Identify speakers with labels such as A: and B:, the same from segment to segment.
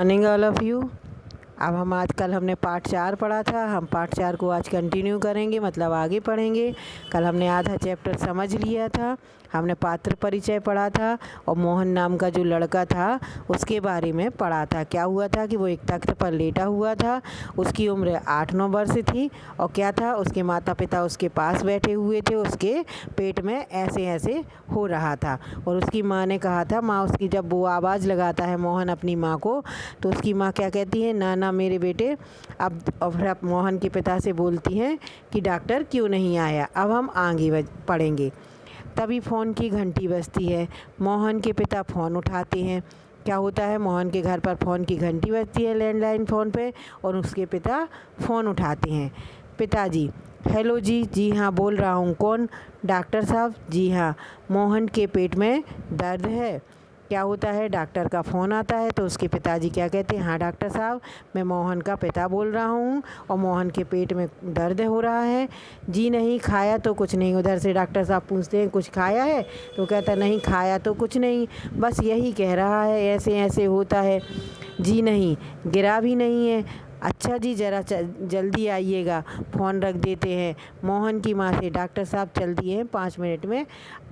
A: Morning all of you. अब हम आज कल हमने पार्ट 4 पढ़ा था, हम पार्ट 4 को आज कंटिन्यू करेंगे, मतलब आगे पढ़ेंगे। कल हमने आधा चैप्टर समझ लिया था, हमने पात्र परिचय पढ़ा था और मोहन नाम का जो लड़का था उसके बारे में पढ़ा था। क्या हुआ था कि वो एक तख्त पर लेटा हुआ था, उसकी उम्र 8-9 वर्ष थी और क्या था, उसके माता पिता उसके पास बैठे हुए थे, उसके पेट में ऐसे ऐसे हो रहा था और उसकी माँ ने कहा था, माँ उसकी जब वो आवाज़ लगाता है मोहन अपनी माँ को, तो उसकी माँ क्या कहती है, ना ना मेरे बेटे। अब फिर मोहन के पिता से बोलती हैं कि डॉक्टर क्यों नहीं आया। अब हम आगे पढ़ेंगे। तभी फ़ोन की घंटी बजती है। मोहन के पिता फ़ोन उठाते हैं। क्या होता है, मोहन के घर पर फ़ोन की घंटी बजती है लैंडलाइन फ़ोन पे और उसके पिता फ़ोन उठाते हैं। पिताजी, हेलो जी, जी हाँ बोल रहा हूँ। कौन? डॉक्टर साहब। जी हाँ, मोहन के पेट में दर्द है। क्या होता है, डॉक्टर का फ़ोन आता है तो उसके पिताजी क्या कहते हैं, हाँ डॉक्टर साहब, मैं मोहन का पिता बोल रहा हूँ और मोहन के पेट में दर्द हो रहा है। जी नहीं, खाया तो कुछ नहीं। उधर से डॉक्टर साहब पूछते हैं, कुछ खाया है? तो कहता नहीं, खाया तो कुछ नहीं, बस यही कह रहा है ऐसे ऐसे होता है। जी नहीं, गिरा भी नहीं है। अच्छा जी, ज़रा जल्दी आइएगा। फ़ोन रख देते हैं। मोहन की माँ से डॉक्टर साहब जल्दी हैं, 5 मिनट में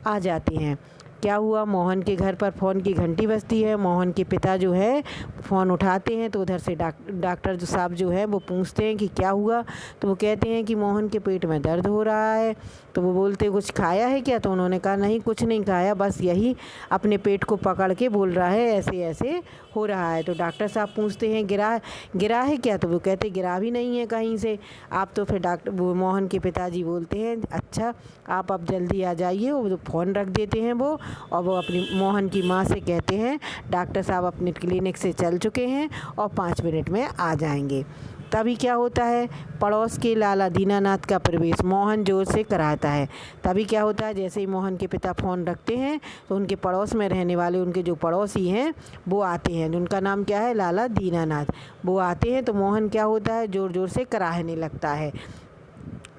A: आ जाते हैं। क्या हुआ, मोहन के घर पर फ़ोन की घंटी बजती है। मोहन के पिता जो है फ़ोन उठाते हैं तो उधर से डॉक्टर जो साहब जो है वो पूछते हैं कि क्या हुआ। तो वो कहते हैं कि मोहन के पेट में दर्द हो रहा है। तो वो बोलते, कुछ खाया है क्या? तो उन्होंने कहा नहीं, कुछ नहीं खाया, बस यही अपने पेट को पकड़ के बोल रहा है ऐसे ऐसे हो रहा है। तो डॉक्टर साहब पूछते हैं, गिरा है क्या? तो वो कहते, गिरा भी नहीं है कहीं से। आप तो फिर वो मोहन के पिताजी बोलते हैं, अच्छा आप अब जल्दी आ जाइए। वो फ़ोन रख देते हैं वो और वो अपनी मोहन की माँ से कहते हैं, डॉक्टर साहब अपने क्लिनिक से चल चुके हैं और 5 मिनट में आ जाएंगे। तभी क्या होता है, पड़ोस के लाला दीनानाथ का प्रवेश मोहन जोर से कराता है। तभी क्या होता है, जैसे ही मोहन के पिता फ़ोन रखते हैं तो उनके पड़ोस में रहने वाले उनके जो पड़ोसी हैं वो आते हैं, उनका नाम क्या है, लाला दीनानाथ। वो आते हैं तो मोहन क्या होता है, ज़ोर ज़ोर से कराहने लगता है।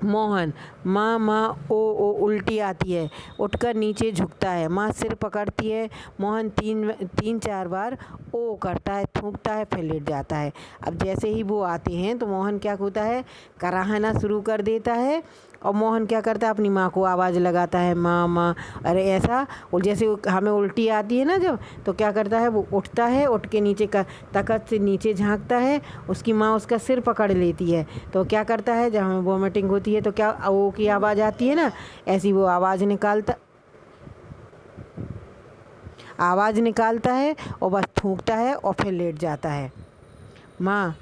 A: मोहन, माँ माँ ओ उल्टी आती है, उठकर नीचे झुकता है। माँ सिर पकड़ती है। मोहन 3-4 बार ओ करता है, थूकता है, फिर लेट जाता है। अब जैसे ही वो आते हैं तो मोहन क्या होता है, कराहना शुरू कर देता है और मोहन क्या करता है, अपनी माँ को आवाज़ लगाता है, माँ माँ। अरे ऐसा, और जैसे हमें उल्टी आती है ना जब, तो क्या करता है, वो उठता है, उठ के नीचे का तख़्त से नीचे झांकता है। उसकी माँ उसका सिर पकड़ लेती है। तो क्या करता है, जब हमें वोमिटिंग होती है तो क्या ओ की आवाज़ आती है ना, ऐसी वो आवाज़ निकालता है और बस थूकता है और फिर लेट जाता है। माँ,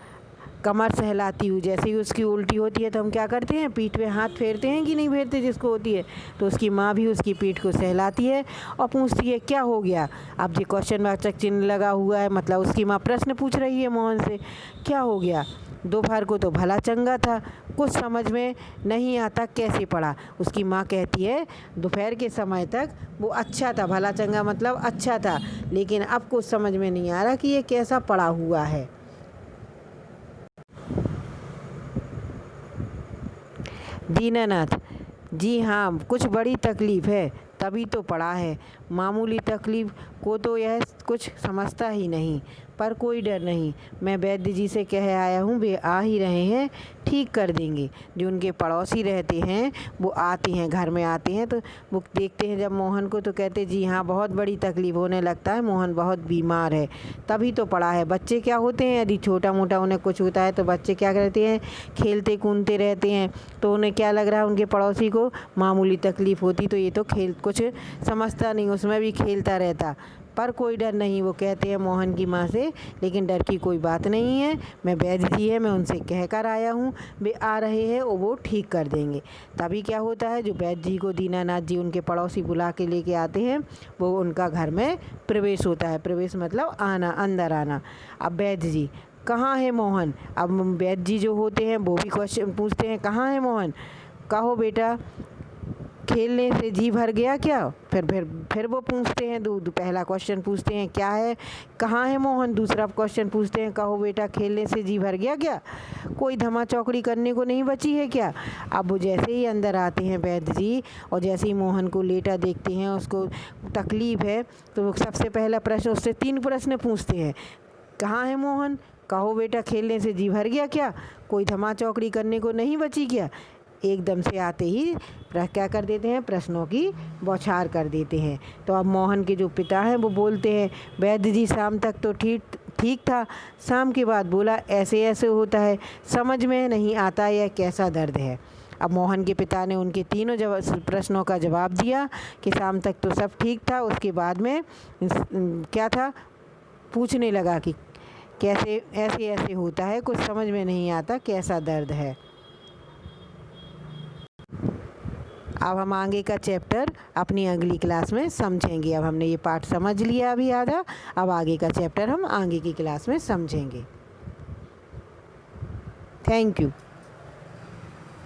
A: कमर सहलाती हूँ। जैसे ही उसकी उल्टी होती है तो हम क्या करते हैं, पीठ पे हाथ फेरते हैं कि नहीं फेरते जिसको होती है। तो उसकी माँ भी उसकी पीठ को सहलाती है और पूछती है, क्या हो गया? अब ये क्वेश्चन वाचक चिन्ह लगा हुआ है, मतलब उसकी माँ प्रश्न पूछ रही है मोहन से, क्या हो गया? दोपहर को तो भला चंगा था, कुछ समझ में नहीं आता कैसे पढ़ा। उसकी माँ कहती है, दोपहर के समय तक वो अच्छा था, भला चंगा मतलब अच्छा था, लेकिन अब कुछ समझ में नहीं आ रहा कि ये कैसा पढ़ा हुआ है। दीनानाथ, जी हाँ, कुछ बड़ी तकलीफ़ है, तभी तो पड़ा है। मामूली तकलीफ़ को तो यह कुछ समझता ही नहीं, पर कोई डर नहीं, मैं वैद्य जी से कह आया हूँ, वे आ ही रहे हैं, ठीक कर देंगे। जो उनके पड़ोसी रहते हैं वो आते हैं, घर में आते हैं तो वो देखते हैं जब मोहन को, तो कहते जी हाँ, बहुत बड़ी तकलीफ़ होने लगता है, मोहन बहुत बीमार है, तभी तो पड़ा है। बच्चे क्या होते हैं, यदि छोटा मोटा उन्हें कुछ होता है तो बच्चे क्या करते हैं, खेलते कूदते रहते हैं। तो उन्हें क्या लग रहा है, उनके पड़ोसी को मामूली तकलीफ़ होती तो ये तो कुछ समझता नहीं, उसमें भी खेलता रहता। पर कोई डर नहीं, वो कहते हैं मोहन की माँ से, लेकिन डर की कोई बात नहीं है, मैं वैद्य जी है, मैं उनसे कह कर आया हूँ, वे आ रहे हैं और वो ठीक कर देंगे। तभी क्या होता है, जो वैद्य जी को दीनानाथ जी उनके पड़ोसी बुला के लेके आते हैं, वो उनका घर में प्रवेश होता है। प्रवेश मतलब आना, अंदर आना। अब वैद्य जी, कहाँ है मोहन? अब वैद्य जी जो होते हैं वो भी क्वेश्चन पूछते हैं, कहाँ है मोहन? कहो बेटा, खेलने से जी भर गया क्या? फिर वो पूछते हैं, पहला क्वेश्चन पूछते हैं क्या है, कहाँ है मोहन? दूसरा क्वेश्चन पूछते हैं, कहो बेटा, खेलने से जी भर गया क्या? कोई धमा चौकड़ी करने को नहीं बची है क्या? अब वो जैसे ही अंदर आते हैं वैद्य जी और जैसे ही मोहन को लेटा देखते हैं, उसको तकलीफ़ है, तो वो सबसे पहला प्रश्न उससे 3 प्रश्न पूछते हैं। कहाँ है मोहन? कहो बेटा, खेलने से जी भर गया क्या? कोई धमा चौकड़ी करने को नहीं बची क्या? एकदम से आते ही क्या कर देते हैं, प्रश्नों की बौछार कर देते हैं। तो अब मोहन के जो पिता हैं वो बोलते हैं, वैद्य जी शाम तक तो ठीक ठीक था, शाम के बाद बोला ऐसे ऐसे होता है, समझ में नहीं आता यह कैसा दर्द है। अब मोहन के पिता ने उनके तीनों प्रश्नों का जवाब दिया कि शाम तक तो सब ठीक था, उसके बाद में क्या था, पूछने लगा कि कैसे ऐसे ऐसे होता है, कुछ समझ में नहीं आता कैसा दर्द है। अब हम आगे का चैप्टर अपनी अगली क्लास में समझेंगे। अब हमने ये पाठ समझ लिया अभी आधा, अब आगे का चैप्टर हम आगे की क्लास में समझेंगे। Thank you.